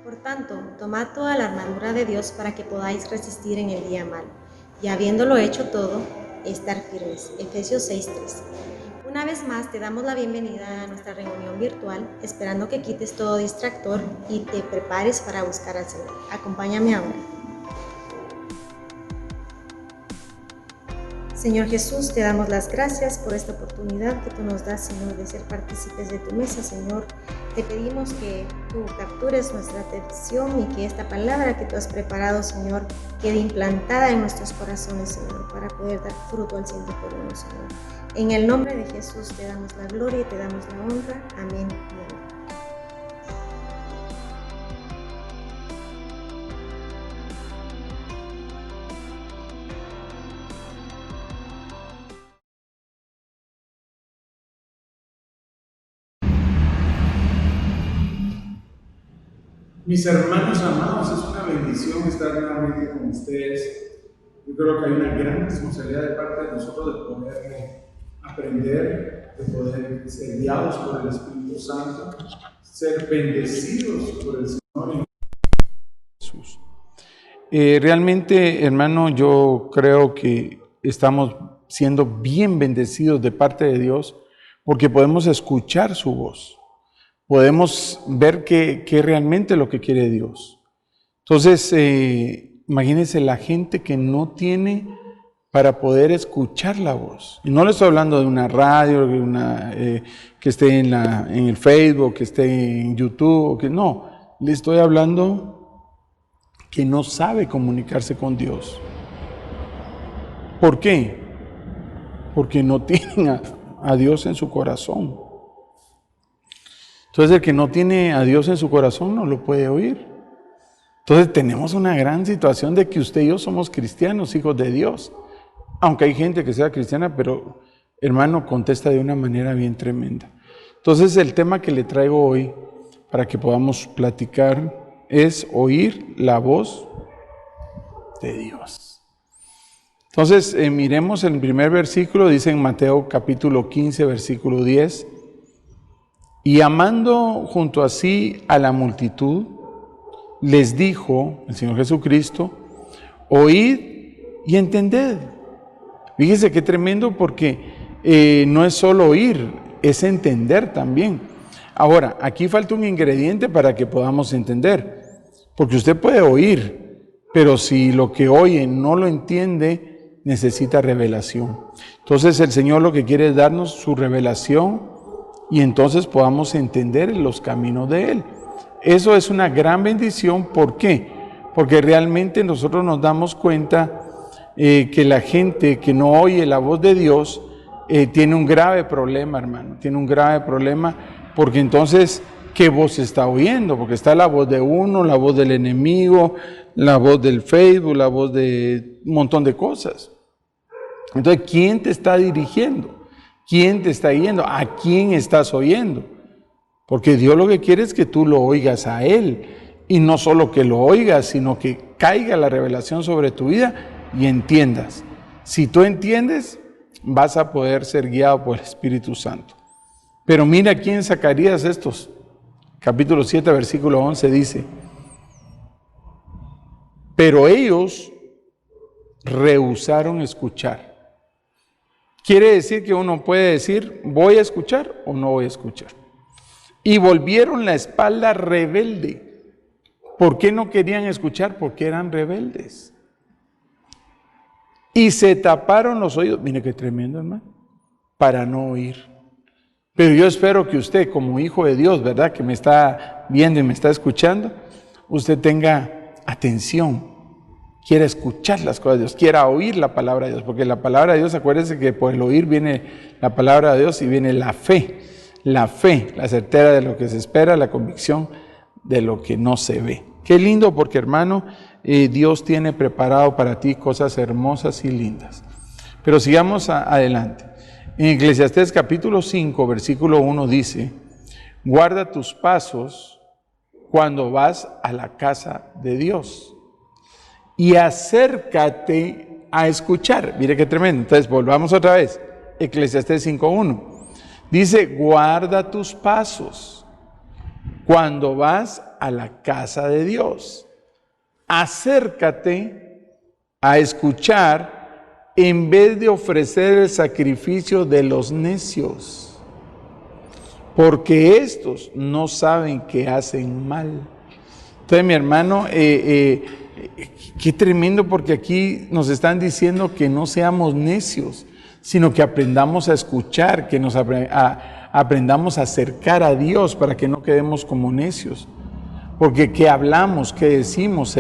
Por tanto, tomad toda la armadura de Dios para que podáis resistir en el día malo, y habiéndolo hecho todo, estar firmes. Efesios 6:3. Una vez más te damos la bienvenida a nuestra reunión virtual, esperando que quites todo distractor y te prepares para buscar al Señor. Acompáñame ahora. Señor Jesús, te damos las gracias por esta oportunidad que tú nos das, Señor, de ser partícipes de tu mesa, Señor. Te pedimos que tú captures nuestra atención y que esta palabra que tú has preparado, Señor, quede implantada en nuestros corazones, Señor, para poder dar fruto al 100 por uno, Señor. En el nombre de Jesús te damos la gloria y te damos la honra. Amén y amén. Mis hermanos amados, es una bendición estar nuevamente con ustedes. Yo creo que hay una gran responsabilidad de parte de nosotros de poder aprender, de poder ser guiados por el Espíritu Santo, ser bendecidos por el Señor Jesús. Realmente, hermano, yo creo que estamos siendo bien bendecidos de parte de Dios porque podemos escuchar su voz. Podemos ver qué realmente lo que quiere Dios. Entonces, imagínense la gente que no tiene para poder escuchar la voz. Y no le estoy hablando de una radio, que esté en el Facebook, que esté en YouTube, no. Le estoy hablando que no sabe comunicarse con Dios. ¿Por qué? Porque no tienen a Dios en su corazón. Entonces el que no tiene a Dios en su corazón no lo puede oír. Entonces tenemos una gran situación de que usted y yo somos cristianos, hijos de Dios. Aunque hay gente que sea cristiana, pero hermano, contesta de una manera bien tremenda. Entonces el tema que le traigo hoy, para que podamos platicar, es oír la voz de Dios. Entonces miremos el primer versículo, dice en Mateo capítulo 15, versículo 10. Y amando junto a sí a la multitud, les dijo el Señor Jesucristo, oíd y entended. Fíjese qué tremendo porque no es solo oír, es entender también. Ahora, aquí falta un ingrediente para que podamos entender, porque usted puede oír, pero si lo que oye no lo entiende, necesita revelación. Entonces el Señor lo que quiere es darnos su revelación y entonces podamos entender los caminos de Él. Eso es una gran bendición. ¿Por qué? Porque realmente nosotros nos damos cuenta que la gente que no oye la voz de Dios tiene un grave problema, hermano. Tiene un grave problema porque entonces, ¿qué voz está oyendo? Porque está la voz de uno, la voz del enemigo, la voz del Facebook, la voz de un montón de cosas. Entonces, ¿quién te está dirigiendo? ¿Quién te está yendo? ¿A quién estás oyendo? Porque Dios lo que quiere es que tú lo oigas a Él. Y no solo que lo oigas, sino que caiga la revelación sobre tu vida y entiendas. Si tú entiendes, vas a poder ser guiado por el Espíritu Santo. Pero mira aquí en Zacarías capítulo 7, versículo 11 dice, pero ellos rehusaron escuchar. Quiere decir que uno puede decir, voy a escuchar o no voy a escuchar. Y volvieron la espalda rebelde. ¿Por qué no querían escuchar? Porque eran rebeldes. Y se taparon los oídos. Mire qué tremendo, hermano. Para no oír. Pero yo espero que usted, como hijo de Dios, ¿verdad? Que me está viendo y me está escuchando, usted tenga atención. Quiera escuchar las cosas de Dios, quiera oír la palabra de Dios, porque la palabra de Dios, acuérdense que por el oír viene la palabra de Dios y viene la fe, la certera de lo que se espera, la convicción de lo que no se ve. Qué lindo porque hermano, Dios tiene preparado para ti cosas hermosas y lindas. Pero sigamos adelante. En Eclesiastés capítulo 5, versículo 1 dice, guarda tus pasos cuando vas a la casa de Dios. Y acércate a escuchar. Mire qué tremendo. Entonces, volvamos otra vez. Eclesiastés 5:1. Dice, guarda tus pasos cuando vas a la casa de Dios. Acércate a escuchar en vez de ofrecer el sacrificio de los necios, porque estos no saben que hacen mal. Entonces, mi hermano, qué tremendo, porque aquí nos están diciendo que no seamos necios, sino que aprendamos a escuchar, que nos aprendamos a acercar a Dios para que no quedemos como necios. Porque qué hablamos, qué decimos,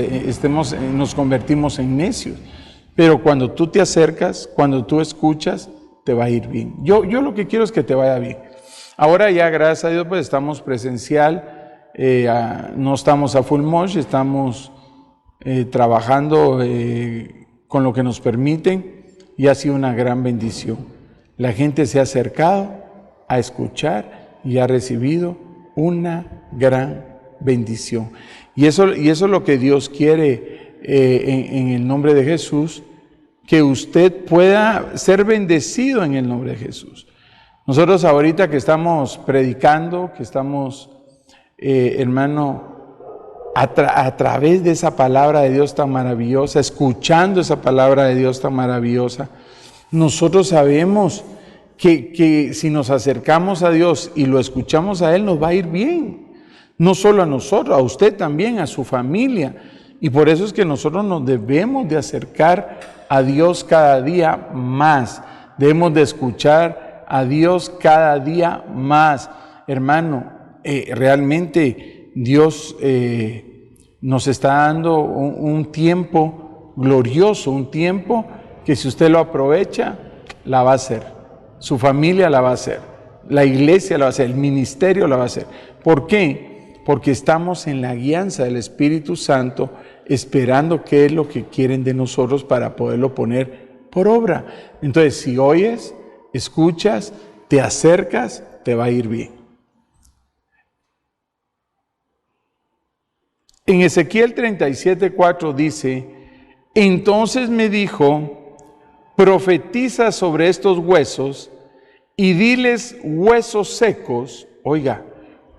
nos convertimos en necios. Pero cuando tú te acercas, cuando tú escuchas, te va a ir bien. Yo lo que quiero es que te vaya bien. Ahora ya, gracias a Dios, pues estamos presencial, no estamos a full mosh, estamos trabajando con lo que nos permiten, y ha sido una gran bendición. La gente se ha acercado a escuchar y ha recibido una gran bendición. Y eso es lo que Dios quiere en el nombre de Jesús, que usted pueda ser bendecido en el nombre de Jesús. Nosotros ahorita que estamos predicando, que estamos, hermano, a través de esa palabra de Dios tan maravillosa, escuchando esa palabra de Dios tan maravillosa, nosotros sabemos que si nos acercamos a Dios y lo escuchamos a Él, nos va a ir bien. No solo a nosotros, a usted también, a su familia. Y por eso es que nosotros nos debemos de acercar a Dios cada día más. Debemos de escuchar a Dios cada día más. Hermano, realmente Dios nos está dando un tiempo glorioso, un tiempo que si usted lo aprovecha, la va a hacer. Su familia la va a hacer. La iglesia la va a hacer. El ministerio la va a hacer. ¿Por qué? Porque estamos en la guianza del Espíritu Santo, esperando qué es lo que quieren de nosotros para poderlo poner por obra. Entonces, si oyes, escuchas, te acercas, te va a ir bien. En Ezequiel 37:4 dice: entonces me dijo, profetiza sobre estos huesos y diles, huesos secos, oiga,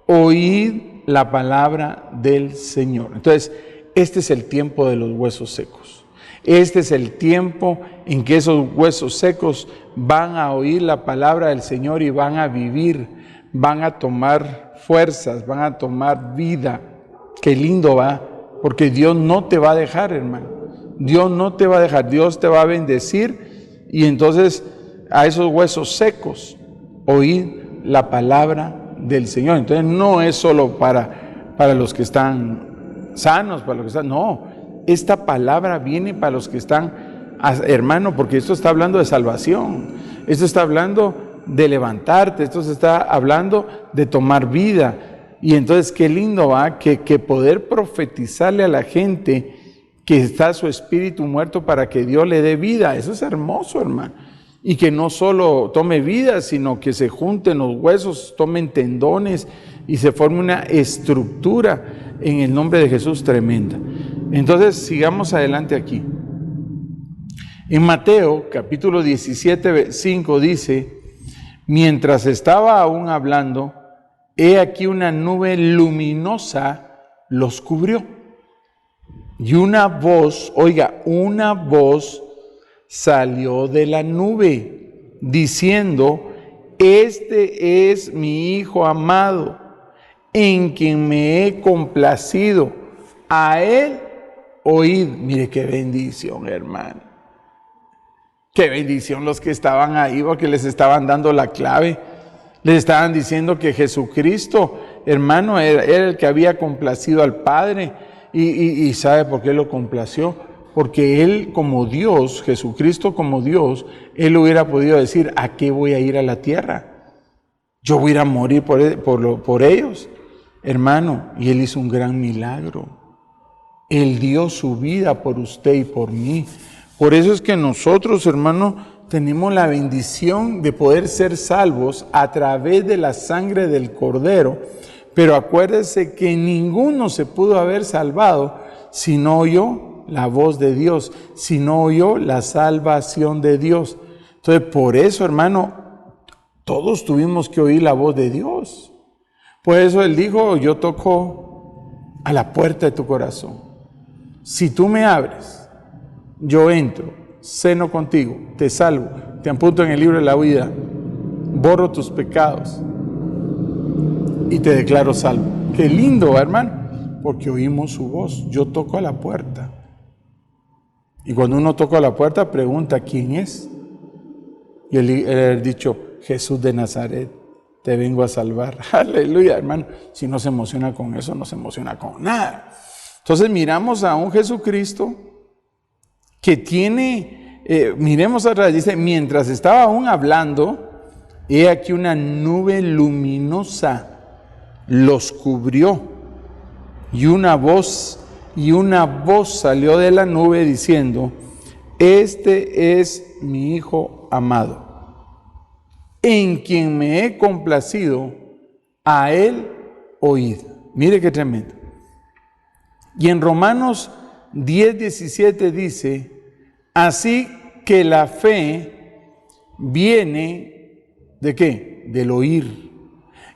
oíd la palabra del Señor. Entonces, este es el tiempo de los huesos secos. Este es el tiempo en que esos huesos secos van a oír la palabra del Señor y van a vivir, van a tomar fuerzas, van a tomar vida. Qué lindo va, porque Dios no te va a dejar, hermano. Dios no te va a dejar, Dios te va a bendecir, y entonces a esos huesos secos oír la palabra del Señor. Entonces no es solo para los que están sanos, para los que están, no, esta palabra viene para los que están, hermano, porque esto está hablando de salvación, esto está hablando de levantarte, esto se está hablando de tomar vida. Y entonces qué lindo va que poder profetizarle a la gente que está su espíritu muerto para que Dios le dé vida. Eso es hermoso, hermano. Y que no solo tome vida, sino que se junten los huesos, tomen tendones y se forme una estructura en el nombre de Jesús tremenda. Entonces sigamos adelante aquí. En Mateo capítulo 17:5 dice: mientras estaba aún hablando, he aquí una nube luminosa los cubrió. Y una voz, oiga, una voz salió de la nube diciendo: este es mi Hijo amado, en quien me he complacido. A él oíd. Mire qué bendición, hermano. Qué bendición los que estaban ahí, porque les estaban dando la clave. Les estaban diciendo que Jesucristo, hermano, era el que había complacido al Padre. Y ¿sabe por qué lo complació? Porque Él como Dios, Jesucristo como Dios, Él hubiera podido decir: ¿a qué voy a ir a la tierra? Yo voy a ir a morir por ellos, hermano. Y Él hizo un gran milagro. Él dio su vida por usted y por mí. Por eso es que nosotros, hermano, tenemos la bendición de poder ser salvos a través de la sangre del Cordero. Pero acuérdese que ninguno se pudo haber salvado si no oyó la voz de Dios, si no oyó la salvación de Dios. Entonces, por eso, hermano, todos tuvimos que oír la voz de Dios. Por eso Él dijo: yo toco a la puerta de tu corazón. Si tú me abres, yo entro, ceno contigo, te salvo, te apunto en el libro de la vida, borro tus pecados y te declaro salvo. Qué lindo, hermano, porque oímos su voz. Yo toco a la puerta. Y cuando uno toca a la puerta, pregunta, ¿quién es? Y él dicho, Jesús de Nazaret, te vengo a salvar. Aleluya, hermano. Si no se emociona con eso, no se emociona con nada. Entonces miramos a un Jesucristo que tiene, miremos atrás, dice, mientras estaba aún hablando, he aquí una nube luminosa los cubrió y una voz salió de la nube diciendo, este es mi Hijo amado, en quien me he complacido, a él oíd. Mire qué tremendo. Y en Romanos 10:17 dice, así que la fe viene ¿de qué? Del oír.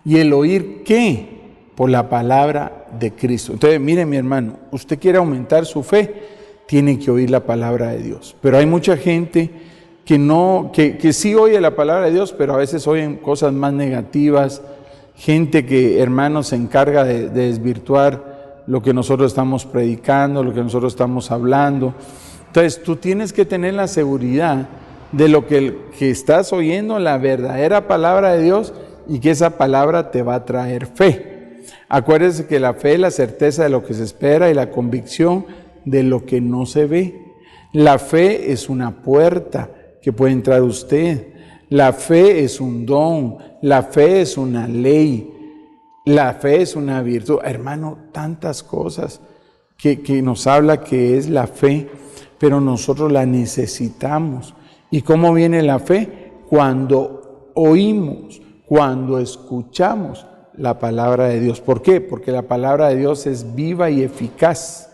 ¿Y el oír qué? Por la palabra de Cristo. Entonces, mire mi hermano, usted quiere aumentar su fe, tiene que oír la palabra de Dios. Pero hay mucha gente que sí oye la palabra de Dios, pero a veces oyen cosas más negativas. Gente que, hermanos, se encarga de desvirtuar lo que nosotros estamos predicando, lo que nosotros estamos hablando. Entonces, tú tienes que tener la seguridad de lo que estás oyendo, la verdadera palabra de Dios, y que esa palabra te va a traer fe. Acuérdese que la fe es la certeza de lo que se espera y la convicción de lo que no se ve. La fe es una puerta que puede entrar usted. La fe es un don. La fe es una ley. La fe es una virtud. Hermano, tantas cosas que nos habla que es la fe, pero nosotros la necesitamos. ¿Y cómo viene la fe? Cuando oímos, cuando escuchamos la palabra de Dios. ¿Por qué? Porque la palabra de Dios es viva y eficaz.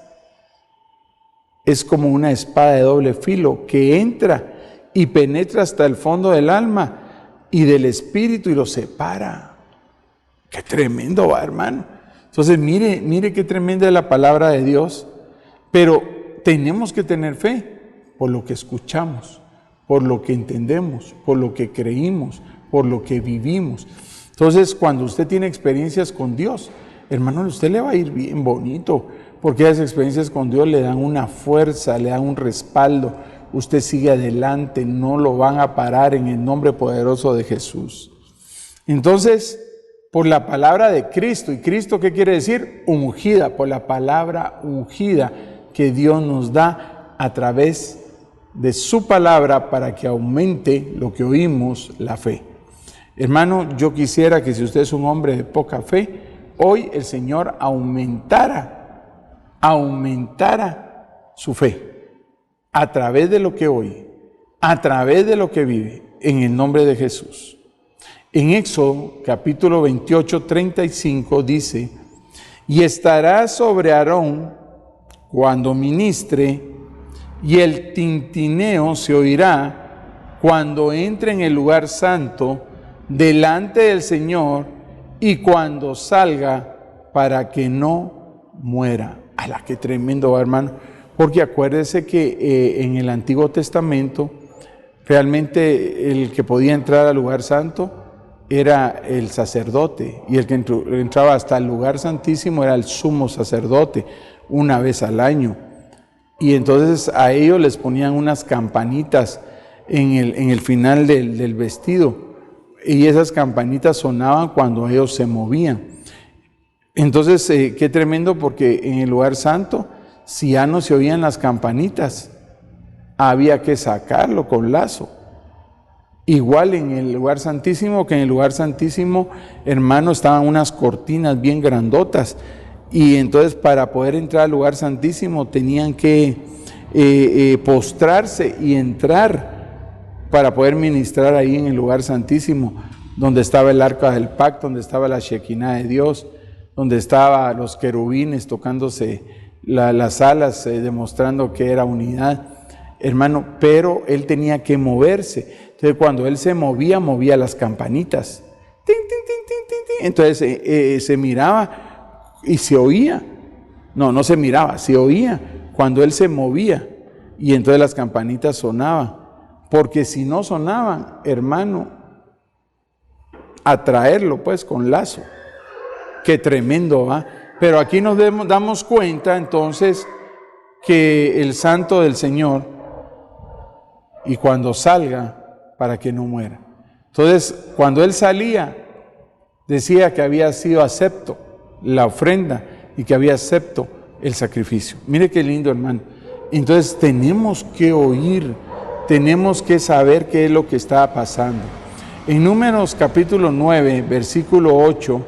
Es como una espada de doble filo que entra y penetra hasta el fondo del alma y del espíritu y lo separa. ¡Qué tremendo va, hermano! Entonces, mire qué tremenda es la palabra de Dios. Pero tenemos que tener fe por lo que escuchamos, por lo que entendemos, por lo que creímos, por lo que vivimos. Entonces, cuando usted tiene experiencias con Dios, hermano, a usted le va a ir bien bonito, porque esas experiencias con Dios le dan una fuerza, le dan un respaldo. Usted sigue adelante, no lo van a parar en el nombre poderoso de Jesús. Entonces, por la palabra de Cristo, ¿y Cristo qué quiere decir? Ungida, por la palabra ungida que Dios nos da a través de su palabra para que aumente lo que oímos, la fe. Hermano, yo quisiera que si usted es un hombre de poca fe, hoy el Señor aumentara su fe a través de lo que oye, a través de lo que vive, en el nombre de Jesús. En Éxodo capítulo 28, 35 dice, y estará sobre Aarón cuando ministre, y el tintineo se oirá cuando entre en el lugar santo delante del Señor y cuando salga, para que no muera. ¡Hala, qué tremendo, hermano! Porque acuérdese que en el Antiguo Testamento realmente el que podía entrar al lugar santo era el sacerdote, y el que entraba hasta el lugar santísimo era el sumo sacerdote, una vez al año. Y entonces a ellos les ponían unas campanitas en el final del vestido, y esas campanitas sonaban cuando ellos se movían. Entonces, qué tremendo, porque en el lugar santo, si ya no se oían las campanitas, había que sacarlo con lazo. Igual en el lugar santísimo, que en el lugar santísimo, hermano, estaban unas cortinas bien grandotas, y entonces para poder entrar al lugar santísimo tenían que postrarse y entrar para poder ministrar ahí en el lugar santísimo, donde estaba el arca del pacto, donde estaba la Shekinah de Dios, donde estaban los querubines tocándose las alas, demostrando que era unidad, hermano. Pero él tenía que moverse. Entonces, cuando él se movía las campanitas. ¡Tin, tin, tin, tin, tin, tin! Entonces se miraba y se oía No se miraba, se oía cuando él se movía y entonces las campanitas sonaban. Porque si no sonaban, hermano, atraerlo pues con lazo. Qué tremendo, ¿va? Pero aquí nos damos cuenta entonces que el santo del Señor, y cuando salga, para que no muera. Entonces, cuando él salía, decía que había sido acepto la ofrenda y que había acepto el sacrificio. Mire qué lindo, hermano. Entonces tenemos que oír, tenemos que saber qué es lo que está pasando. En Números capítulo 9, versículo 8,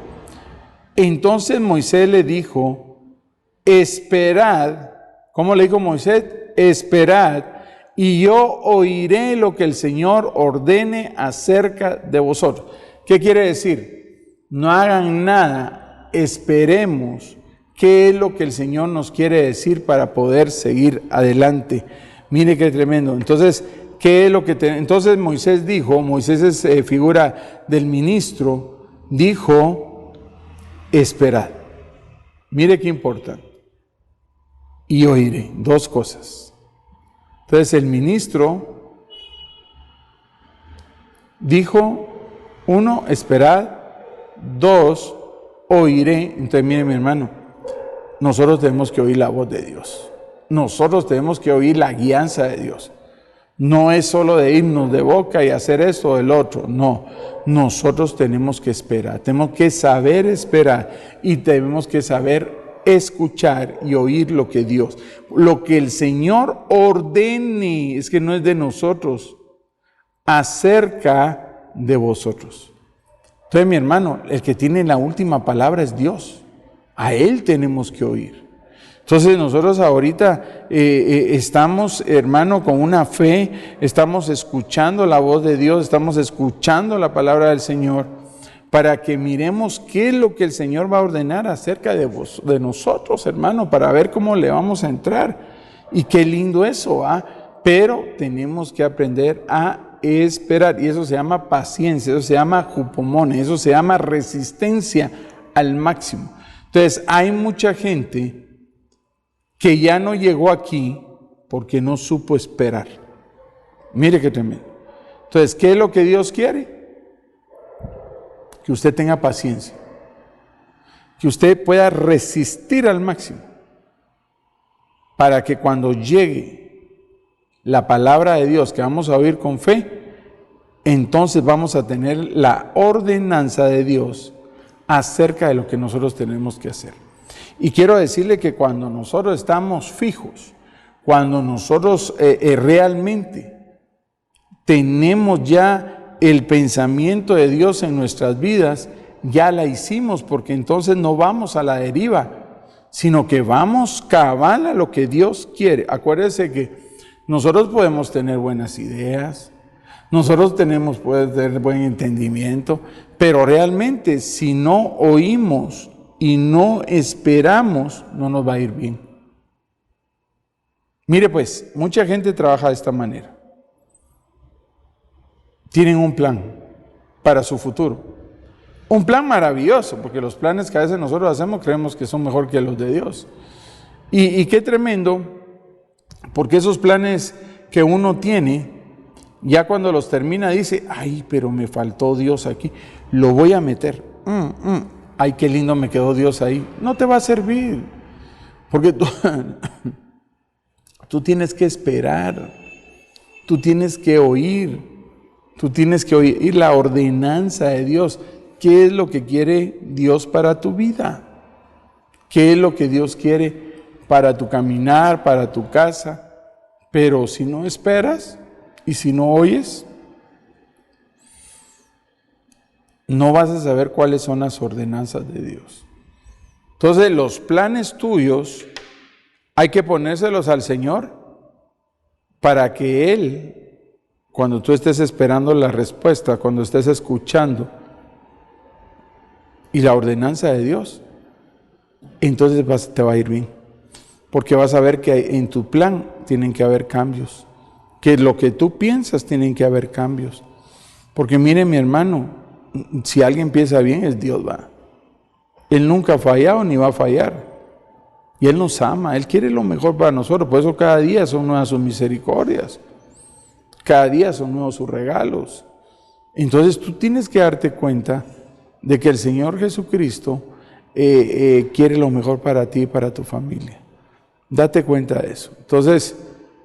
entonces Moisés le dijo, esperad. ¿Cómo le dijo Moisés? Esperad, y yo oiré lo que el Señor ordene acerca de vosotros. ¿Qué quiere decir? No hagan nada, esperemos qué es lo que el Señor nos quiere decir para poder seguir adelante. Mire qué tremendo. Entonces, ¿qué es lo que entonces Moisés dijo? Moisés es figura del ministro, dijo, esperad. Mire qué importante. Y oiré, dos cosas. Entonces el ministro dijo, uno, esperad, dos, oiré. Entonces mire mi hermano, nosotros tenemos que oír la voz de Dios. Nosotros tenemos que oír la guianza de Dios. No es solo de irnos de boca y hacer esto o el otro, no. Nosotros tenemos que esperar, tenemos que saber esperar y tenemos que saber escuchar y oír lo que Dios, lo que el Señor ordene, es que no es de nosotros, acerca de vosotros. Entonces, mi hermano, el que tiene la última palabra es Dios. A Él tenemos que oír. Entonces nosotros ahorita estamos, hermano, con una fe, estamos escuchando la voz de Dios, estamos escuchando la palabra del Señor, para que miremos qué es lo que el Señor va a ordenar acerca de nosotros, hermano, para ver cómo le vamos a entrar. Y qué lindo eso, ¿ah? Pero tenemos que aprender a esperar, y eso se llama paciencia, eso se llama jupomone, eso se llama resistencia al máximo. Entonces, hay mucha gente que ya no llegó aquí porque no supo esperar. Mire qué tremendo. Entonces, ¿qué es lo que Dios quiere? Que usted tenga paciencia, que usted pueda resistir al máximo, para que cuando llegue la palabra de Dios que vamos a oír con fe, entonces vamos a tener la ordenanza de Dios acerca de lo que nosotros tenemos que hacer. Y quiero decirle que cuando nosotros estamos fijos, cuando nosotros realmente tenemos ya el pensamiento de Dios en nuestras vidas, ya la hicimos, porque entonces no vamos a la deriva, sino que vamos cabal a lo que Dios quiere. Acuérdense que nosotros podemos tener buenas ideas, nosotros podemos tener buen entendimiento, pero realmente si no oímos y no esperamos, no nos va a ir bien. Mire pues, mucha gente trabaja de esta manera. Tienen un plan para su futuro. Un plan maravilloso, porque los planes que a veces nosotros hacemos creemos que son mejor que los de Dios. Y qué tremendo, porque esos planes que uno tiene, ya cuando los termina dice, ay, pero me faltó Dios aquí, lo voy a meter. Ay, qué lindo me quedó Dios ahí. No te va a servir, porque tú tienes que esperar, tú tienes que oír. Tú tienes que oír la ordenanza de Dios. ¿Qué es lo que quiere Dios para tu vida? ¿Qué es lo que Dios quiere para tu caminar, para tu casa? Pero si no esperas y si no oyes, no vas a saber cuáles son las ordenanzas de Dios. Entonces, los planes tuyos hay que ponérselos al Señor para que Él, cuando tú estés esperando la respuesta, cuando estés escuchando y la ordenanza de Dios, entonces te va a ir bien. Porque vas a ver que en tu plan tienen que haber cambios. Que lo que tú piensas tienen que haber cambios. Porque mire mi hermano, si alguien piensa bien es Dios, va. Él nunca ha fallado ni va a fallar. Y Él nos ama, Él quiere lo mejor para nosotros. Por eso cada día son nuevas sus misericordias. Cada día son nuevos sus regalos. Entonces tú tienes que darte cuenta de que el Señor Jesucristo quiere lo mejor para ti y para tu familia. Date cuenta de eso. Entonces,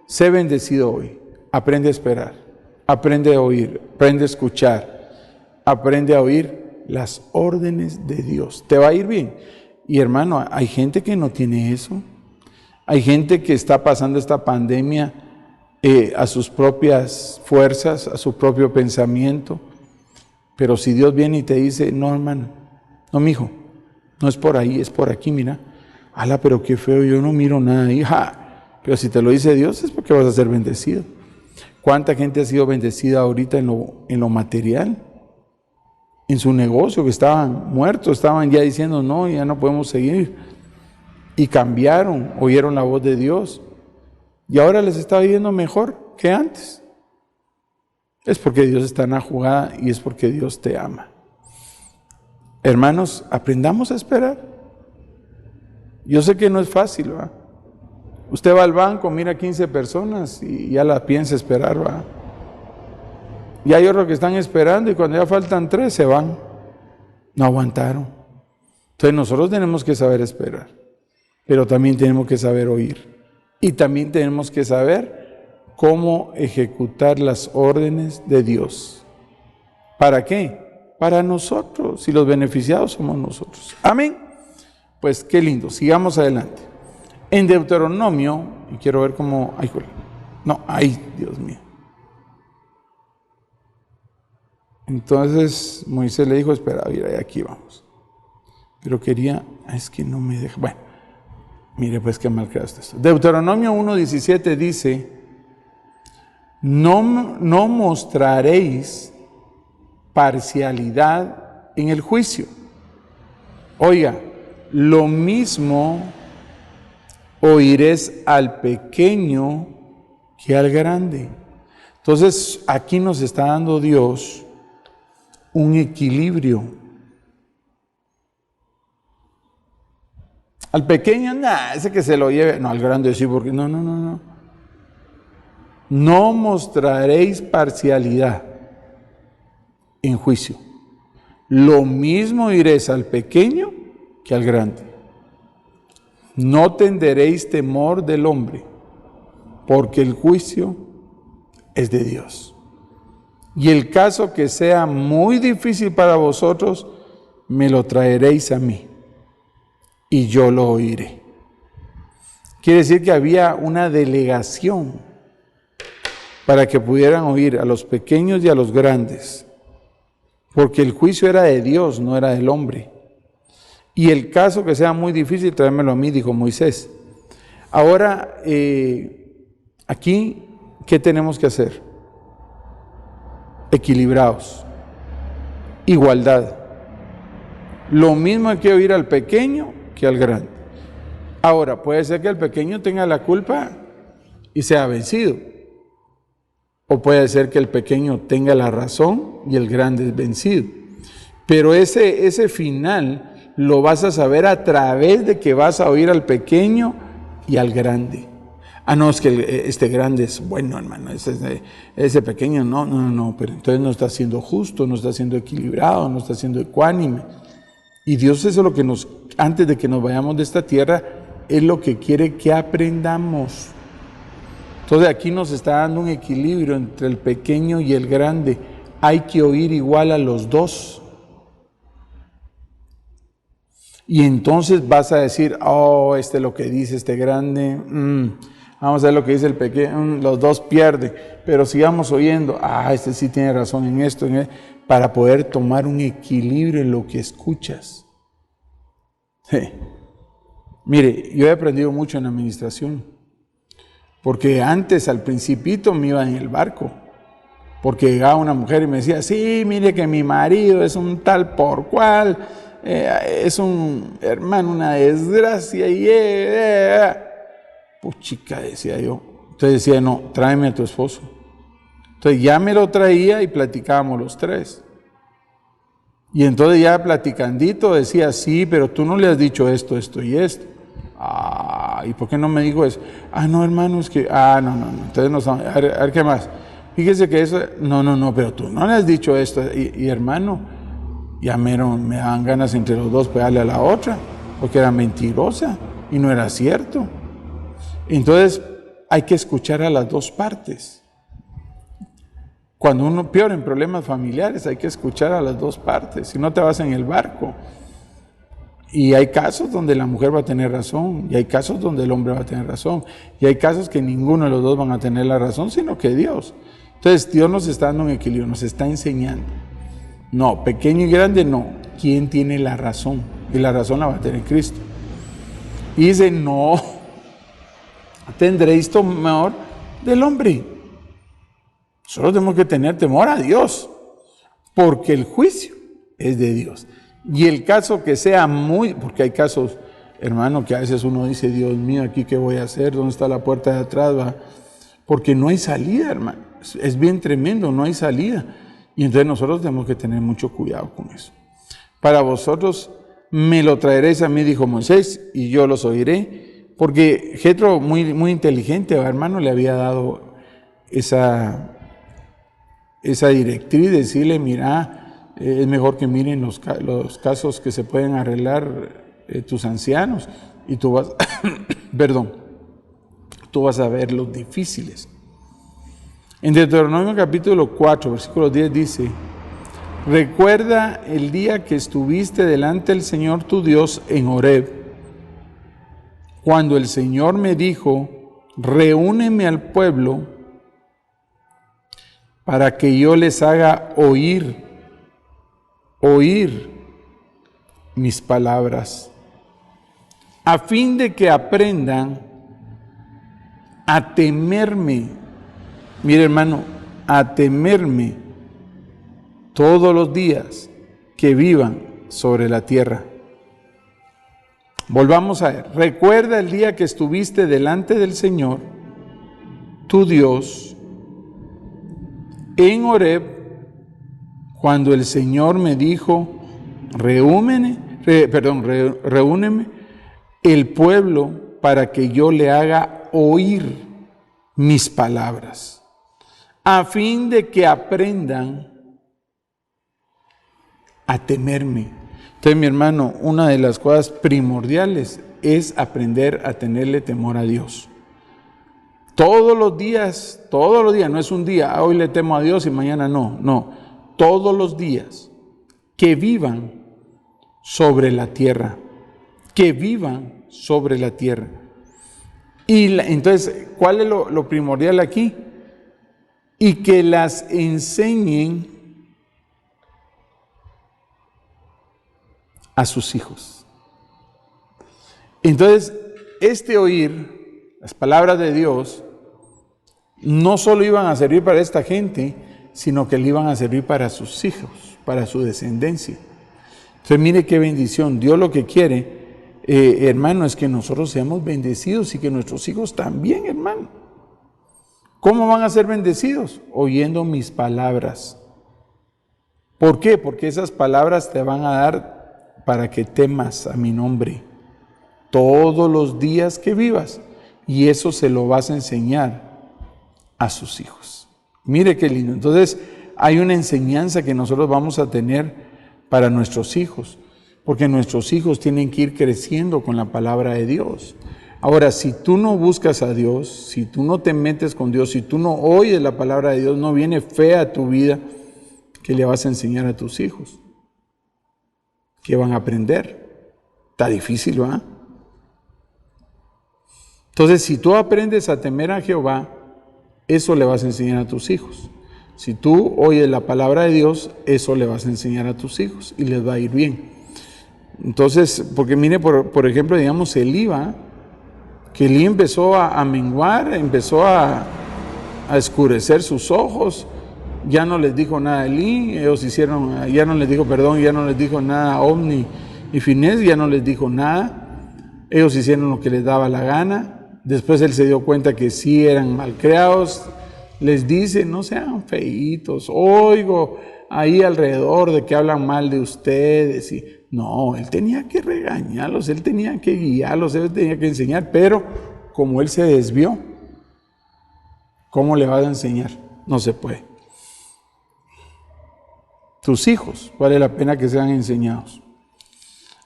sé bendecido hoy. Aprende a esperar, aprende a oír, aprende a escuchar, aprende a oír las órdenes de Dios. Te va a ir bien. Y hermano, hay gente que no tiene eso. Hay gente que está pasando esta pandemia a sus propias fuerzas, a su propio pensamiento. Pero si Dios viene y te dice, no hermano, no mijo, no es por ahí, es por aquí, mira. Ala, pero qué feo, yo no miro nada ahí. Pero si te lo dice Dios es porque vas a ser bendecido. ¿Cuánta gente ha sido bendecida ahorita en lo material? En su negocio, que estaban muertos, estaban ya diciendo, no, ya no podemos seguir. Y cambiaron, oyeron la voz de Dios. Y ahora les está yendo mejor que antes. Es porque Dios está en la jugada y es porque Dios te ama. Hermanos, aprendamos a esperar. Yo sé que no es fácil, ¿va? Usted va al banco, mira 15 personas y ya la piensa esperar, ¿va? Y hay otros que están esperando y cuando ya faltan 3 se van. No aguantaron. Entonces nosotros tenemos que saber esperar, pero también tenemos que saber oír. Y también tenemos que saber cómo ejecutar las órdenes de Dios. ¿Para qué? Para nosotros, si los beneficiados somos nosotros. Amén. Pues qué lindo, sigamos adelante. En Deuteronomio, y quiero ver cómo... Dios mío. Entonces Moisés le dijo, espera, mira, aquí vamos. Pero quería, es que no me deja, bueno, mire pues qué mal quedaste esto. Deuteronomio 1:17 dice, no mostraréis parcialidad en el juicio. Oiga, lo mismo oirás al pequeño que al grande. Entonces aquí nos está dando Dios un equilibrio. Al pequeño, ese que se lo lleve, no, al grande sí, porque no. No mostraréis parcialidad en juicio. Lo mismo diréis al pequeño que al grande. No tendréis temor del hombre, porque el juicio es de Dios. Y el caso que sea muy difícil para vosotros, me lo traeréis a mí, y yo lo oiré. Quiere decir que había una delegación para que pudieran oír a los pequeños y a los grandes, porque el juicio era de Dios, no era del hombre. Y el caso que sea muy difícil, tráemelo a mí, dijo Moisés. Ahora, aquí, ¿qué tenemos que hacer? Equilibrados, igualdad. Lo mismo hay que oír al pequeño que al grande. Ahora, puede ser que el pequeño tenga la culpa y sea vencido. O puede ser que el pequeño tenga la razón y el grande es vencido. Pero ese final lo vas a saber a través de que vas a oír al pequeño y al grande. No, es que este grande es bueno, hermano, ese pequeño no, pero entonces no está siendo justo, no está siendo equilibrado, no está siendo ecuánime. Y Dios eso es lo que antes de que nos vayamos de esta tierra, es lo que quiere que aprendamos. Entonces aquí nos está dando un equilibrio entre el pequeño y el grande. Hay que oír igual a los dos. Y entonces vas a decir, lo que dice este grande, vamos a ver lo que dice el pequeño, los dos pierden, pero sigamos oyendo, este sí tiene razón en esto, para poder tomar un equilibrio en lo que escuchas. Sí. Mire, yo he aprendido mucho en administración, porque antes al principito me iba en el barco, porque llegaba una mujer y me decía, sí, mire que mi marido es un tal por cual, es un hermano, una desgracia, y puchica, decía yo. Entonces decía, no, tráeme a tu esposo. Entonces ya me lo traía y platicábamos los tres. Y entonces ya platicandito decía, sí, pero tú no le has dicho esto, esto y esto. ¿y por qué no me dijo eso? No, hermano, es que, no, entonces no, a ver, ¿qué más? Fíjese que eso, no, pero tú no le has dicho esto, y hermano, ya mero me daban ganas entre los dos pegarle a la otra, porque era mentirosa y no era cierto. Entonces hay que escuchar a las dos partes. Cuando uno peor en problemas familiares, hay que escuchar a las dos partes, si no te vas en el barco. Y hay casos donde la mujer va a tener razón, y hay casos donde el hombre va a tener razón, y hay casos que ninguno de los dos van a tener la razón, sino que Dios. Entonces Dios nos está dando un equilibrio, nos está enseñando. No, pequeño y grande no. ¿Quién tiene la razón? Y la razón la va a tener Cristo. Y dice, no, tendréis temor del hombre. Solo tenemos que tener temor a Dios, porque el juicio es de Dios. Y el caso que sea porque hay casos, hermano, que a veces uno dice, Dios mío, ¿aquí qué voy a hacer? ¿Dónde está la puerta de atrás? ¿Va? Porque no hay salida, hermano. Es bien tremendo, no hay salida. Y entonces nosotros tenemos que tener mucho cuidado con eso. Para vosotros me lo traeréis a mí, dijo Moisés, y yo los oiré. Porque Jetro, muy inteligente, hermano, le había dado esa directriz, decirle, mira, es mejor que miren los casos que se pueden arreglar tus ancianos, y tú vas, tú vas a ver los difíciles. En Deuteronomio capítulo 4, versículo 10 dice, recuerda el día que estuviste delante del Señor tu Dios en Horeb, cuando el Señor me dijo, reúneme al pueblo para que yo les haga oír mis palabras, a fin de que aprendan a temerme. Mire, hermano, a temerme todos los días que vivan sobre la tierra. Volvamos a ver. Recuerda el día que estuviste delante del Señor, tu Dios, en Horeb, cuando el Señor me dijo, reúneme el pueblo para que yo le haga oír mis palabras, a fin de que aprendan a temerme. Entonces, mi hermano, una de las cosas primordiales es aprender a tenerle temor a Dios. Todos los días, no es un día, hoy le temo a Dios y mañana no, todos los días que vivan sobre la tierra, Y entonces, ¿cuál es lo primordial aquí? Y que las enseñen a sus hijos. Entonces, oír las palabras de Dios no solo iban a servir para esta gente, sino que le iban a servir para sus hijos, para su descendencia. Entonces, mire qué bendición. Dios lo que quiere, hermano, es que nosotros seamos bendecidos y que nuestros hijos también, hermano. ¿Cómo van a ser bendecidos? Oyendo mis palabras. ¿Por qué? Porque esas palabras te van a dar para que temas a mi nombre todos los días que vivas, y eso se lo vas a enseñar a sus hijos. Mire qué lindo. Entonces, hay una enseñanza que nosotros vamos a tener para nuestros hijos, porque nuestros hijos tienen que ir creciendo con la palabra de Dios. Ahora, si tú no buscas a Dios, si tú no te metes con Dios, si tú no oyes la palabra de Dios, no viene fe a tu vida, ¿qué le vas a enseñar a tus hijos? ¿Qué van a aprender? Está difícil, ¿verdad? Entonces, si tú aprendes a temer a Jehová, eso le vas a enseñar a tus hijos. Si tú oyes la palabra de Dios, eso le vas a enseñar a tus hijos y les va a ir bien. Entonces, porque mire, por ejemplo, digamos, Elí empezó a menguar, empezó a escurecer sus ojos, ya no les dijo nada a Elí, ya no les dijo nada a Ofni y Finés, ya no les dijo nada, ellos hicieron lo que les daba la gana. Después él se dio cuenta que sí eran malcriados, les dice, no sean feitos, oigo ahí alrededor de que hablan mal de ustedes. No, él tenía que regañarlos, él tenía que guiarlos, él tenía que enseñar, pero como él se desvió, ¿cómo le vas a enseñar? No se puede. Tus hijos, vale la pena que sean enseñados.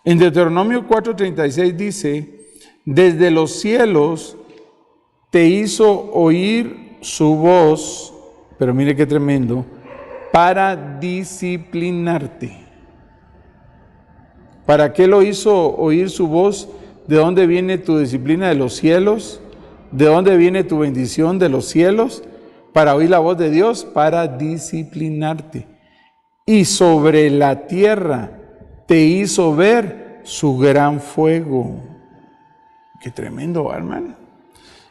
En Deuteronomio 4:36 dice, desde los cielos te hizo oír su voz, pero mire qué tremendo, para disciplinarte. ¿Para qué lo hizo oír su voz? ¿De dónde viene tu disciplina? ¿De los cielos? ¿De dónde viene tu bendición? ¿De los cielos? Para oír la voz de Dios, para disciplinarte. Y sobre la tierra te hizo ver su gran fuego. Qué tremendo, hermano.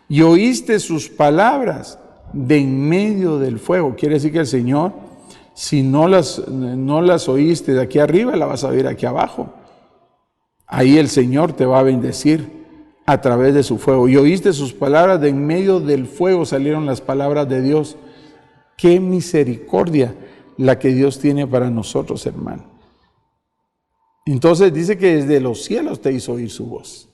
Y oíste sus palabras de en medio del fuego. Quiere decir que el Señor, si no las oíste de aquí arriba, las vas a oír aquí abajo. Ahí el Señor te va a bendecir a través de su fuego. Y oíste sus palabras de en medio del fuego, salieron las palabras de Dios. Qué misericordia la que Dios tiene para nosotros, hermano. Entonces dice que desde los cielos te hizo oír su voz.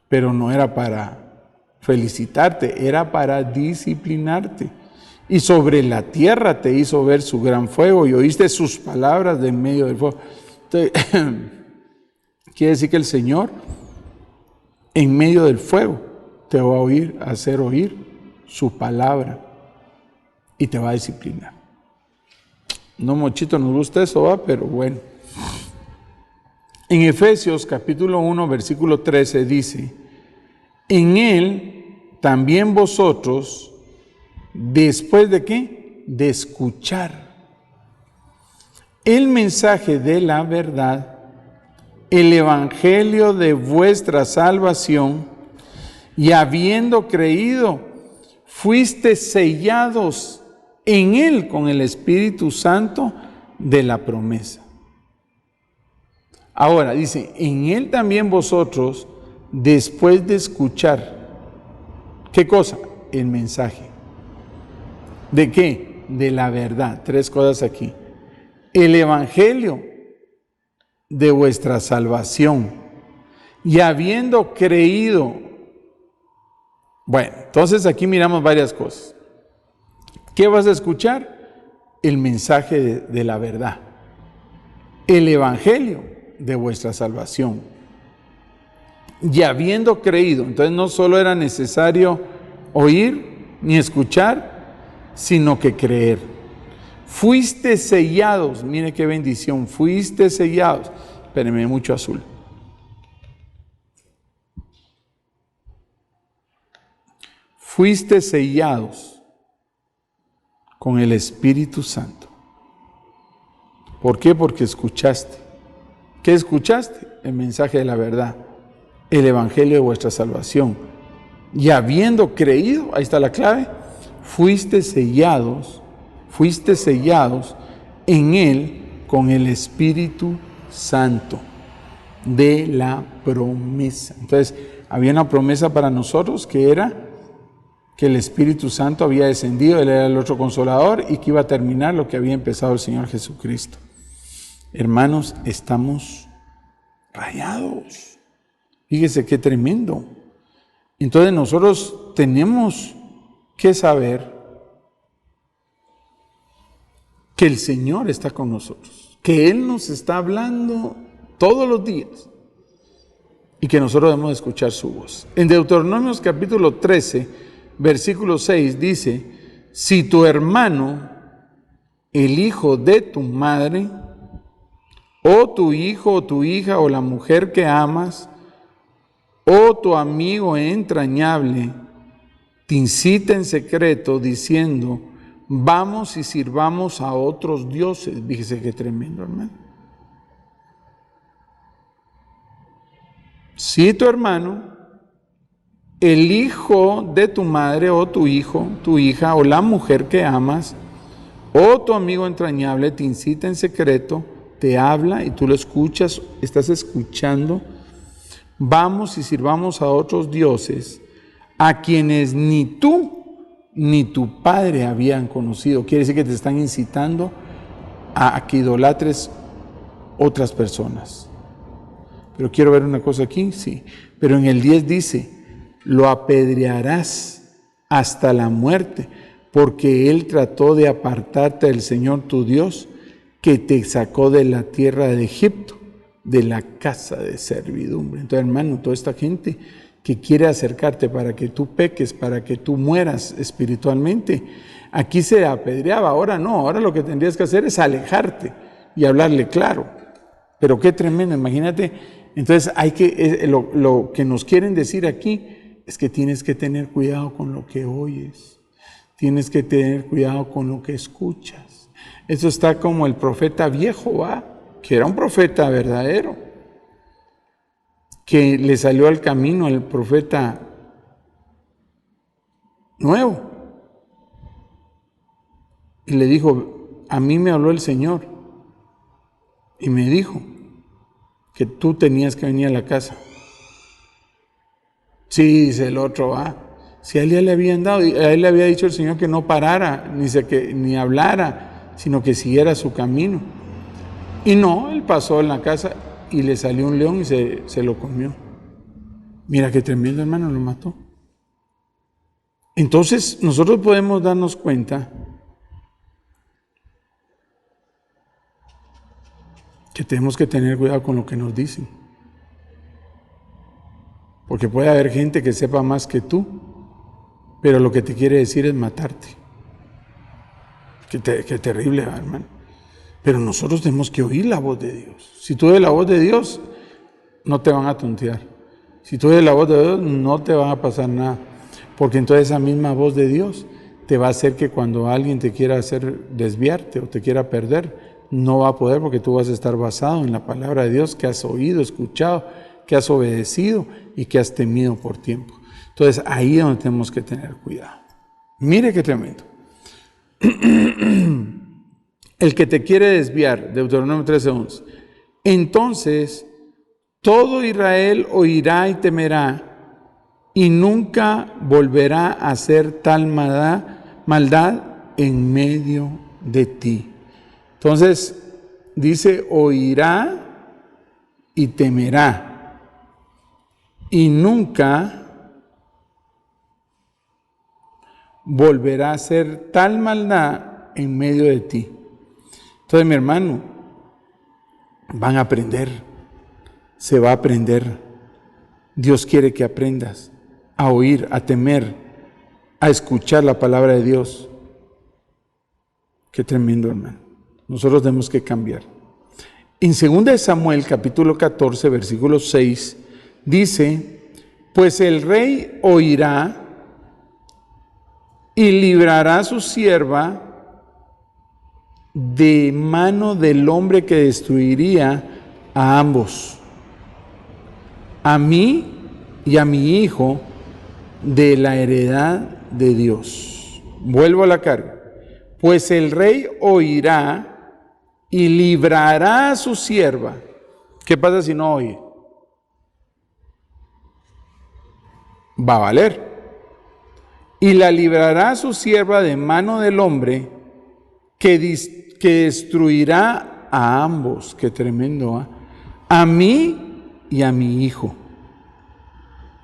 Pero no era para felicitarte, era para disciplinarte. Y sobre la tierra te hizo ver su gran fuego y oíste sus palabras de en medio del fuego. Entonces, quiere decir que el Señor en medio del fuego te va a hacer oír su palabra y te va a disciplinar. No, Mochito, nos gusta eso, ¿va? Pero bueno. En Efesios capítulo 1, versículo 13 dice, en él también vosotros, ¿después de qué? De escuchar el mensaje de la verdad, el evangelio de vuestra salvación, y habiendo creído, fuiste sellados en él con el Espíritu Santo de la promesa. Ahora dice, en él también vosotros, después de escuchar, ¿qué cosa? El mensaje. ¿De qué? De la verdad. Tres cosas aquí. El evangelio de vuestra salvación. Y habiendo creído. Bueno, entonces aquí miramos varias cosas. ¿Qué vas a escuchar? El mensaje de la verdad. El evangelio de vuestra salvación. Y habiendo creído, entonces no solo era necesario oír ni escuchar, sino que creer. Fuiste sellados, mire qué bendición, fuiste sellados. Espérenme, mucho azul. Fuiste sellados con el Espíritu Santo. ¿Por qué? Porque escuchaste. ¿Qué escuchaste? El mensaje de la verdad, el evangelio de vuestra salvación. Y habiendo creído, ahí está la clave, fuiste sellados en él con el Espíritu Santo de la promesa. Entonces, había una promesa para nosotros que era que el Espíritu Santo había descendido, él era el otro consolador y que iba a terminar lo que había empezado el Señor Jesucristo. Hermanos, estamos rayados. Fíjese qué tremendo. Entonces nosotros tenemos que saber que el Señor está con nosotros, que Él nos está hablando todos los días y que nosotros debemos escuchar su voz. En Deuteronomio capítulo 13, versículo 6 dice, si tu hermano, el hijo de tu madre, o tu hijo o tu hija o la mujer que amas, o tu amigo entrañable, te incita en secreto diciendo, vamos y sirvamos a otros dioses. Fíjese qué tremendo, hermano. Si tu hermano, el hijo de tu madre o tu hijo, tu hija o la mujer que amas, o tu amigo entrañable te incita en secreto, te habla y tú lo escuchas, estás escuchando, vamos y sirvamos a otros dioses a quienes ni tú ni tu padre habían conocido. Quiere decir que te están incitando a que idolatres otras personas. Pero quiero ver una cosa aquí, sí. Pero en el 10 dice, lo apedrearás hasta la muerte, porque él trató de apartarte del Señor tu Dios, que te sacó de la tierra de Egipto, de la casa de servidumbre. Entonces, hermano, toda esta gente que quiere acercarte para que tú peques, para que tú mueras espiritualmente, aquí se apedreaba, ahora no, ahora lo que tendrías que hacer es alejarte y hablarle claro. Pero qué tremendo, imagínate. Entonces lo que nos quieren decir aquí es que tienes que tener cuidado con lo que oyes, tienes que tener cuidado con lo que escuchas. Eso está como el profeta viejo, que era un profeta verdadero, que le salió al camino al profeta nuevo y le dijo, a mí me habló el Señor y me dijo que tú tenías que venir a la casa. Sí, dice el otro, si a él ya le habían dado, a él le había dicho el Señor que no parara, ni hablara, sino que siguiera su camino. Y no, él pasó en la casa y le salió un león y se lo comió. Mira qué tremendo, hermano, lo mató. Entonces, nosotros podemos darnos cuenta que tenemos que tener cuidado con lo que nos dicen. Porque puede haber gente que sepa más que tú, pero lo que te quiere decir es matarte. Qué terrible, hermano. Pero nosotros tenemos que oír la voz de Dios. Si tú oyes la voz de Dios, no te van a tontear. Si tú oyes la voz de Dios, no te va a pasar nada. Porque entonces esa misma voz de Dios te va a hacer que cuando alguien te quiera hacer desviarte o te quiera perder, no va a poder, porque tú vas a estar basado en la palabra de Dios que has oído, escuchado, que has obedecido y que has temido por tiempo. Entonces ahí es donde tenemos que tener cuidado. Mire qué tremendo. El que te quiere desviar, Deuteronomio 13:11. Entonces todo Israel oirá y temerá y nunca volverá a hacer tal maldad en medio de ti. Entonces dice oirá y temerá y nunca volverá a hacer tal maldad en medio de ti. Entonces, mi hermano, van a aprender, se va a aprender. Dios quiere que aprendas a oír, a temer, a escuchar la palabra de Dios. Qué tremendo, hermano. Nosotros tenemos que cambiar. En 2 Samuel, capítulo 14, versículo 6, dice, pues el rey oirá y librará a su sierva de mano del hombre que destruiría a ambos, a mí y a mi hijo, de la heredad de Dios. Vuelvo a la carga. Pues el rey oirá y librará a su sierva. ¿Qué pasa si no oye? Va a valer. Y la librará a su sierva de mano del hombre que destruirá a ambos. Qué tremendo, a mí y a mi hijo,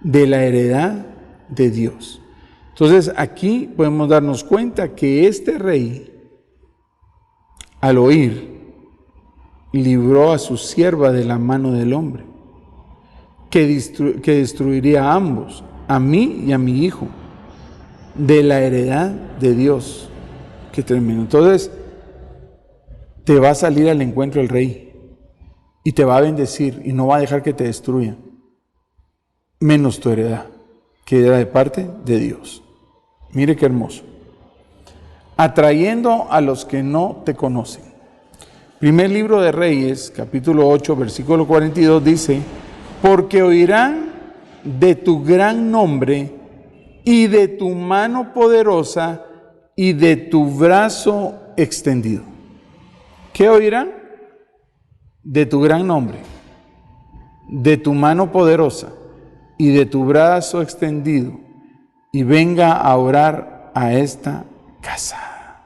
de la heredad de Dios. Entonces aquí podemos darnos cuenta que este rey, al oír, libró a su sierva de la mano del hombre que destruiría a ambos, a mí y a mi hijo, de la heredad de Dios. Qué tremendo. Entonces te va a salir al encuentro el rey y te va a bendecir y no va a dejar que te destruya, menos tu heredad, que era de parte de Dios. Mire qué hermoso. Atrayendo a los que no te conocen. Primer libro de Reyes, capítulo 8, versículo 42 dice, porque oirán de tu gran nombre y de tu mano poderosa y de tu brazo extendido. ¿Qué oirán? De tu gran nombre, de tu mano poderosa y de tu brazo extendido, y venga a orar a esta casa.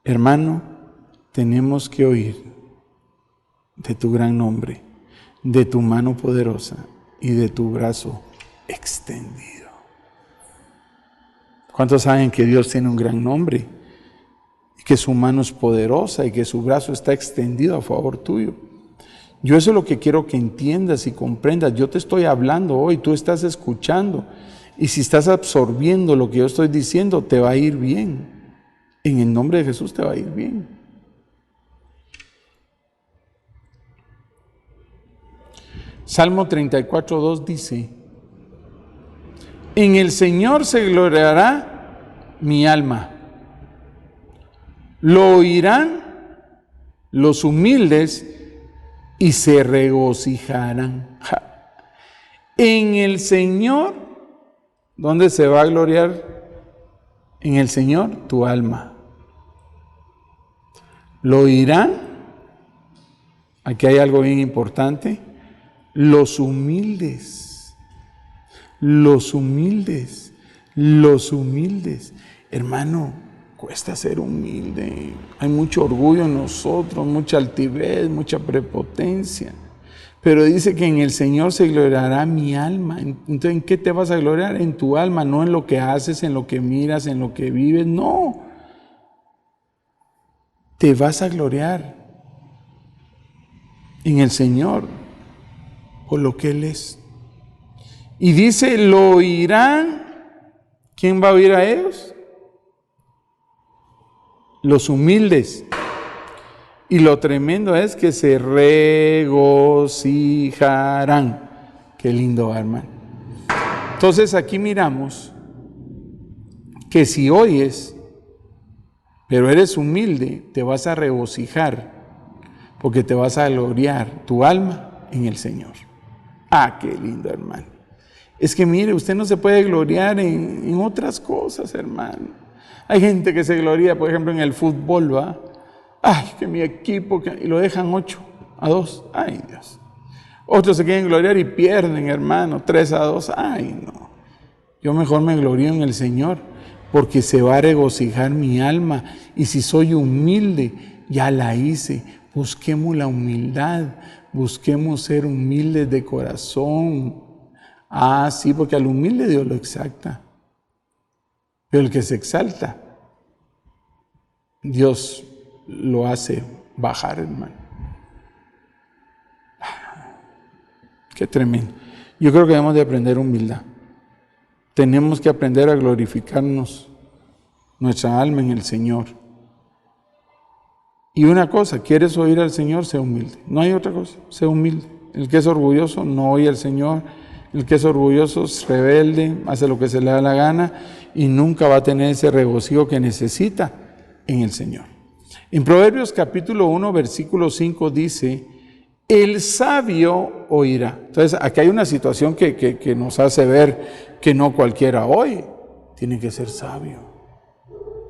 Hermano, tenemos que oír de tu gran nombre, de tu mano poderosa y de tu brazo extendido. ¿Cuántos saben que Dios tiene un gran nombre? Y que su mano es poderosa y que su brazo está extendido a favor tuyo. Yo eso es lo que quiero que entiendas y comprendas. Yo te estoy hablando hoy, tú estás escuchando. Y si estás absorbiendo lo que yo estoy diciendo, te va a ir bien. En el nombre de Jesús te va a ir bien. Salmo 34:2 dice: en el Señor se gloriará mi alma. Lo oirán los humildes y se regocijarán. En el Señor, ¿dónde se va a gloriar? En el Señor, tu alma. Lo oirán, aquí hay algo bien importante, los humildes. Los humildes, los humildes. Hermano, cuesta ser humilde. Hay mucho orgullo en nosotros, mucha altivez, mucha prepotencia. Pero dice que en el Señor se gloriará mi alma. Entonces, ¿en qué te vas a gloriar? En tu alma, no en lo que haces, en lo que miras, en lo que vives. No. Te vas a gloriar en el Señor por lo que Él es. Y dice, lo oirán. ¿Quién va a oír a ellos? Los humildes. Y lo tremendo es que se regocijarán. Qué lindo, hermano. Entonces aquí miramos que si oyes, pero eres humilde, te vas a regocijar, porque te vas a gloriar tu alma en el Señor. Ah, qué lindo, hermano. Es que mire, usted no se puede gloriar en otras cosas, hermano. Hay gente que se gloria, por ejemplo, en el fútbol, ¿va? Ay, que mi equipo, y lo dejan 8-2. Ay, Dios. Otros se quieren gloriar y pierden, hermano, 3-2. Ay, no. Yo mejor me glorío en el Señor, porque se va a regocijar mi alma. Y si soy humilde, ya la hice. Busquemos la humildad, busquemos ser humildes de corazón. Ah, sí, porque al humilde Dios lo exalta. Pero el que se exalta, Dios lo hace bajar, hermano. Qué tremendo. Yo creo que debemos de aprender humildad. Tenemos que aprender a glorificarnos nuestra alma en el Señor. Y una cosa, ¿quieres oír al Señor? Sé humilde. No hay otra cosa, sé humilde. El que es orgulloso no oye al Señor. El que es orgulloso es rebelde, hace lo que se le da la gana y nunca va a tener ese regocijo que necesita en el Señor. En Proverbios capítulo 1, versículo 5 dice, el sabio oirá. Entonces, aquí hay una situación que nos hace ver que no cualquiera oye, tiene que ser sabio.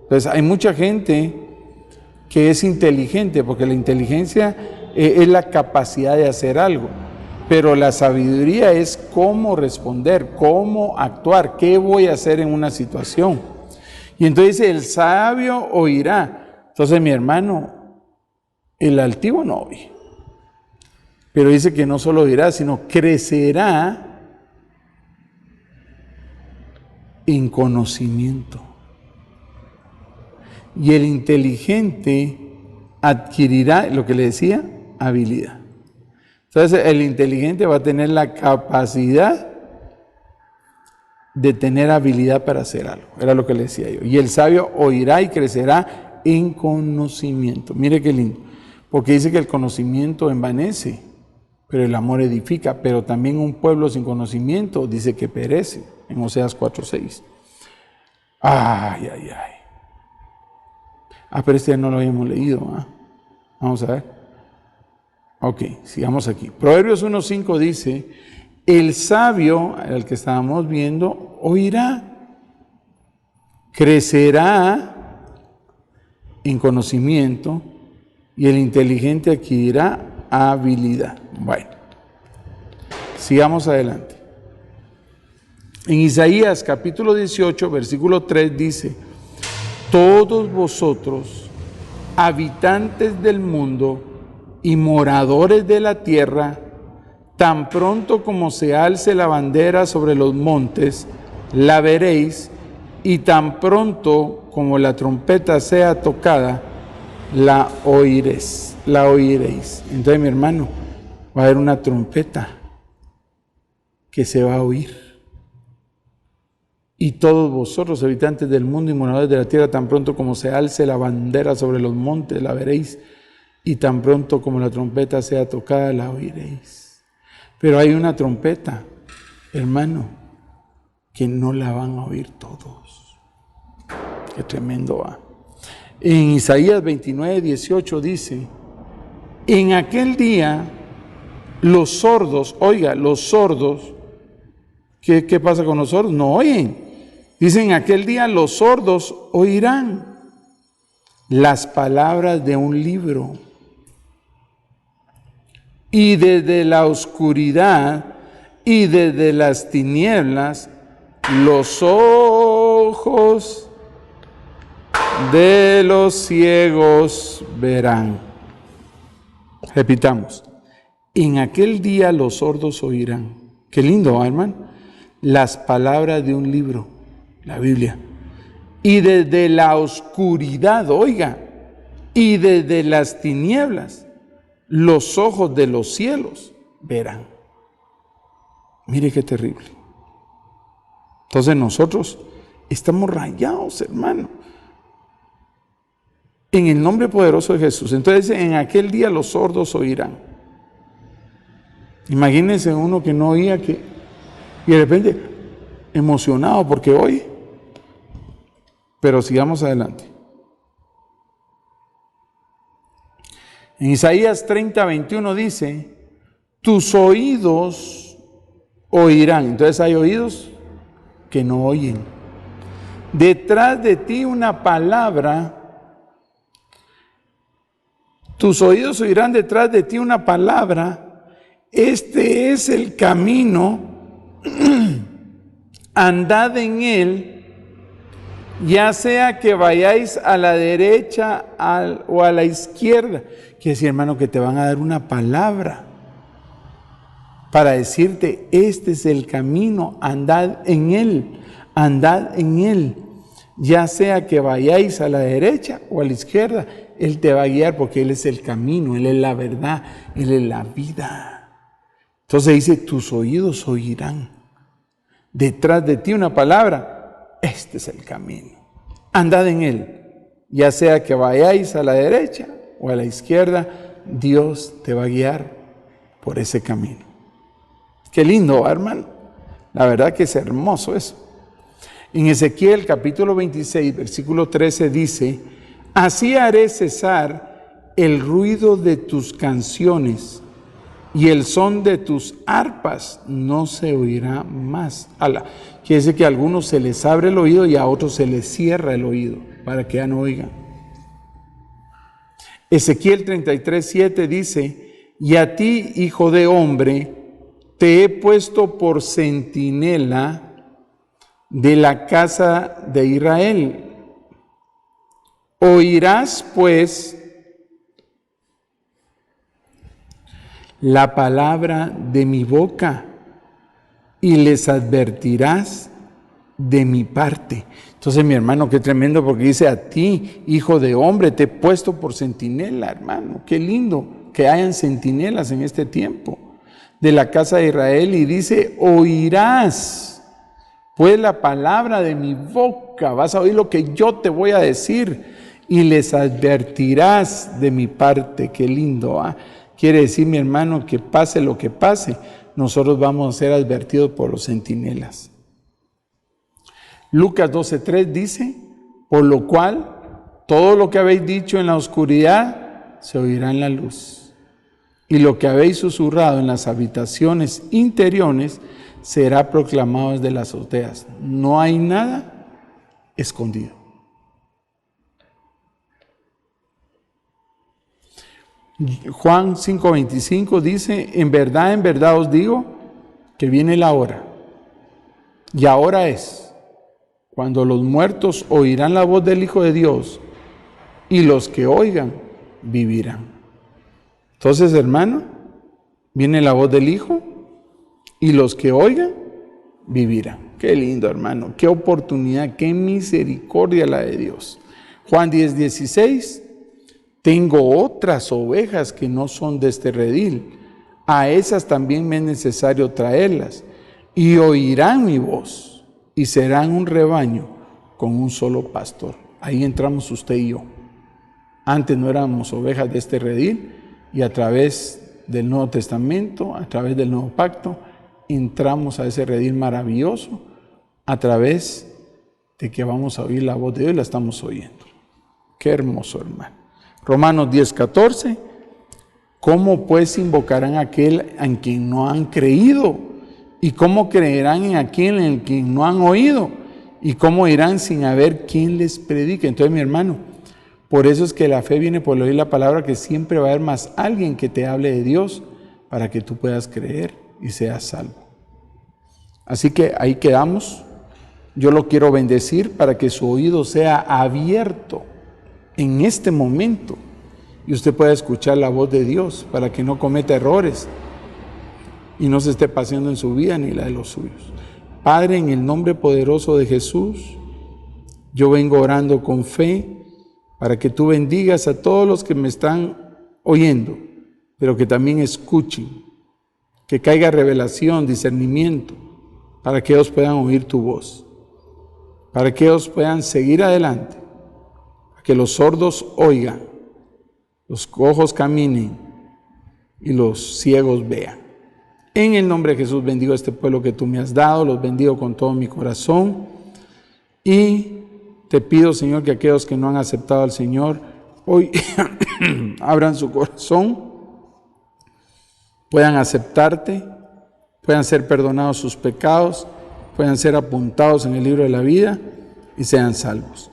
Entonces, hay mucha gente que es inteligente, porque la inteligencia es la capacidad de hacer algo. Pero la sabiduría es cómo responder, cómo actuar, qué voy a hacer en una situación. Y entonces dice, el sabio oirá. Entonces, mi hermano, el altivo no oye. Pero dice que no solo oirá, sino crecerá en conocimiento. Y el inteligente adquirirá, lo que le decía, habilidad. Entonces, el inteligente va a tener la capacidad de tener habilidad para hacer algo. Era lo que le decía yo. Y el sabio oirá y crecerá en conocimiento. Mire qué lindo. Porque dice que el conocimiento envanece, pero el amor edifica. Pero también un pueblo sin conocimiento dice que perece. En Oseas 4:6. Ay, ay, ay. Ah, pero este ya no lo habíamos leído. ¿Ah? Vamos a ver. Ok, sigamos aquí. Proverbios 1:5 dice, el sabio, el que estábamos viendo, oirá, crecerá en conocimiento y el inteligente adquirirá habilidad. Bueno, sigamos adelante. En Isaías capítulo 18, versículo 3 dice, todos vosotros habitantes del mundo y moradores de la tierra, tan pronto como se alce la bandera sobre los montes, la veréis, y tan pronto como la trompeta sea tocada, la oiréis. Entonces, mi hermano, va a haber una trompeta que se va a oír. Y todos vosotros, habitantes del mundo y moradores de la tierra, tan pronto como se alce la bandera sobre los montes, la veréis, y tan pronto como la trompeta sea tocada, la oiréis. Pero hay una trompeta, hermano, que no la van a oír todos. Qué tremendo va. En Isaías 29, 18 dice, en aquel día los sordos, oiga, los sordos, ¿qué pasa con los sordos? No oyen. Dice, en aquel día los sordos oirán las palabras de un libro. Y desde la oscuridad y desde las tinieblas, los ojos de los ciegos verán. Repitamos, en aquel día los sordos oirán. Qué lindo, hermano. Las palabras de un libro, la Biblia. Y desde la oscuridad, oiga, y desde las tinieblas, los ojos de los cielos verán. Mire qué terrible. Entonces nosotros estamos rayados, hermano, en el nombre poderoso de Jesús. Entonces, en aquel día los sordos oirán. Imagínense uno que no oía, y de repente emocionado porque oye. Pero sigamos adelante. En Isaías 30, 21 dice, tus oídos oirán. Entonces hay oídos que no oyen. Detrás de ti una palabra. Tus oídos oirán detrás de ti una palabra. Este es el camino. Andad en él. Ya sea que vayáis a la derecha o a la izquierda. Quiere decir, hermano, que te van a dar una palabra para decirte, este es el camino, andad en él, andad en él. Ya sea que vayáis a la derecha o a la izquierda, Él te va a guiar porque Él es el camino, Él es la verdad, Él es la vida. Entonces dice, tus oídos oirán. Detrás de ti una palabra, este es el camino. Andad en él. Ya sea que vayáis a la derecha o a la izquierda, Dios te va a guiar por ese camino. Qué lindo, hermano. La verdad que es hermoso eso. En Ezequiel capítulo 26, versículo 13 dice, así haré cesar el ruido de tus canciones y el son de tus arpas no se oirá más. Quiere decir que a algunos se les abre el oído y a otros se les cierra el oído para que ya no oigan. Ezequiel 33, 7 dice, y a ti, hijo de hombre, te he puesto por centinela de la casa de Israel. Oirás pues la palabra de mi boca y les advertirás de mi parte. Entonces, mi hermano, qué tremendo, porque dice a ti, hijo de hombre, te he puesto por centinela, hermano. Qué lindo que hayan centinelas en este tiempo de la casa de Israel. Y dice, oirás pues la palabra de mi boca, vas a oír lo que yo te voy a decir y les advertirás de mi parte. Qué lindo, ¿ah? Quiere decir, mi hermano, que pase lo que pase, nosotros vamos a ser advertidos por los centinelas. Lucas 12:3 dice, por lo cual todo lo que habéis dicho en la oscuridad se oirá en la luz, y lo que habéis susurrado en las habitaciones interiores será proclamado desde las azoteas. No hay nada escondido. Juan 5:25 dice, en verdad os digo que viene la hora, y ahora es, cuando los muertos oirán la voz del Hijo de Dios, y los que oigan vivirán. Entonces, hermano, viene la voz del Hijo y los que oigan vivirán. Qué lindo, hermano, qué oportunidad, qué misericordia la de Dios. Juan 10:16, tengo otras ovejas que no son de este redil, a esas también me es necesario traerlas, y oirán mi voz, y serán un rebaño con un solo pastor. Ahí entramos usted y yo. Antes no éramos ovejas de este redil, y a través del Nuevo Testamento, a través del Nuevo Pacto, entramos a ese redil maravilloso, a través de que vamos a oír la voz de Dios y la estamos oyendo. Qué hermoso, hermano. Romanos 10:14, ¿cómo pues invocarán a aquel en quien no han creído? ¿Y cómo creerán en aquel en quien no han oído? ¿Y cómo irán sin haber quien les predique? Entonces, mi hermano, por eso es que la fe viene por oír la palabra, que siempre va a haber más alguien que te hable de Dios para que tú puedas creer y seas salvo. Así que ahí quedamos. Yo lo quiero bendecir para que su oído sea abierto en este momento y usted pueda escuchar la voz de Dios para que no cometa errores y no se esté paseando en su vida ni la de los suyos. Padre, en el nombre poderoso de Jesús, yo vengo orando con fe para que tú bendigas a todos los que me están oyendo, pero que también escuchen, que caiga revelación, discernimiento, para que ellos puedan oír tu voz, para que ellos puedan seguir adelante, para que los sordos oigan, los cojos caminen y los ciegos vean. En el nombre de Jesús bendigo a este pueblo que tú me has dado, los bendigo con todo mi corazón y te pido, Señor, que aquellos que no han aceptado al Señor hoy abran su corazón, puedan aceptarte, puedan ser perdonados sus pecados, puedan ser apuntados en el libro de la vida y sean salvos.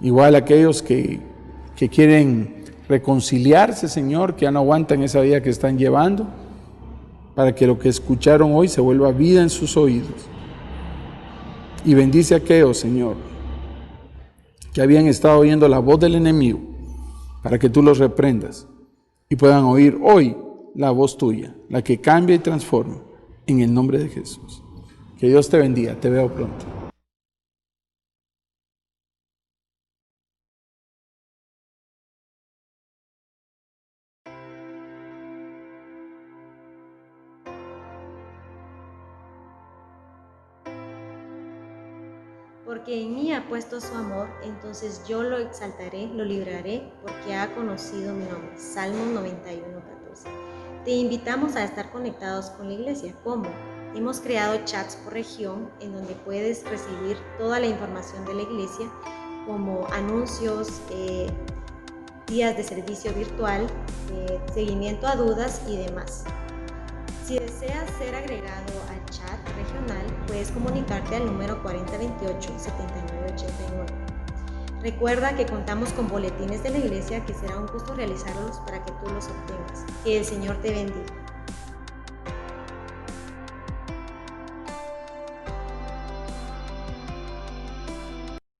Igual aquellos que quieren reconciliarse, Señor, que ya no aguantan esa vida que están llevando, para que lo que escucharon hoy se vuelva vida en sus oídos. Y bendice a aquellos, Señor, que habían estado oyendo la voz del enemigo, para que tú los reprendas y puedan oír hoy la voz tuya, la que cambia y transforma, en el nombre de Jesús. Que Dios te bendiga, te veo pronto. Porque en mí ha puesto su amor, entonces yo lo exaltaré, lo libraré, porque ha conocido mi nombre. Salmos 91:14. Te invitamos a estar conectados con la iglesia. ¿Cómo? Hemos creado chats por región en donde puedes recibir toda la información de la iglesia, como anuncios, días de servicio virtual, seguimiento a dudas y demás. Si deseas ser agregado al chat regional, puedes comunicarte al número 4028-7989. Recuerda que contamos con boletines de la iglesia que será un gusto realizarlos para que tú los obtengas. Que el Señor te bendiga.